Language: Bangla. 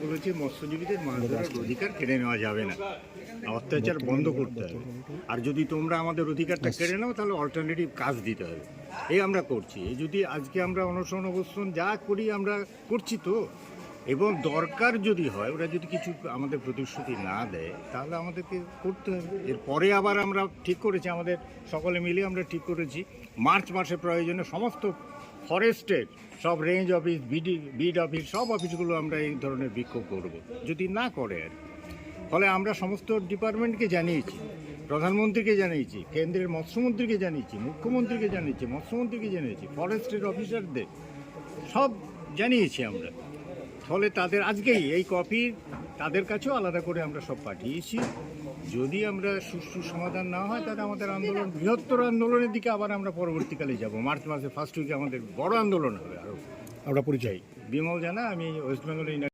বলেছে মৎস্যজীবীদের মাছ ধরার অধিকার কেড়ে নেওয়া যাবে না, অত্যাচার বন্ধ করতে হবে। আর যদি তোমরা আমাদের অধিকারটা কেড়ে নাও তাহলে অল্টারনেটিভ কাজ দিতে হবে। এই আমরা করছি। এই যদি আজকে আমরা অনশন অবস্থান যা করি আমরা করছি তো, এবং দরকার যদি হয় ওরা যদি কিছু আমাদের প্রতিশ্রুতি না দেয় তাহলে আমাদেরকে করতে হবে। এরপরে আবার আমরা ঠিক করেছি, আমাদের সকলে মিলে আমরা ঠিক করেছি মার্চ মাসে প্রয়োজনে সমস্ত ফরেস্টের সব রেঞ্জ অফিস, বিড অফিস, সব অফিসগুলো আমরা এই ধরনের বিক্ষোভ করব যদি না করে। আর ফলে আমরা সমস্ত ডিপার্টমেন্টকে জানিয়েছি, প্রধানমন্ত্রীকে জানিয়েছি, কেন্দ্রের মৎস্যমন্ত্রীকে জানিয়েছি, মুখ্যমন্ত্রীকে জানিয়েছি, মৎস্যমন্ত্রীকে জানিয়েছি, ফরেস্টের অফিসারদের সব জানিয়েছি আমরা। ফলে তাদের আজকেই এই কপি তাদের কাছেও আলাদা করে আমরা সব পাঠিয়েছি। যদি আমরা সুষ্ঠু সমাধান না হয় তাহলে আমাদের আন্দোলন বৃহত্তর আন্দোলনের দিকে আবার আমরা পরবর্তীকালে যাব। মার্চ মাসে ফার্স্ট উইকে আমাদের বড় আন্দোলন হবে। আরও আমরা পরিচয় বিমল জানা, আমি ওয়েস্ট বেঙ্গল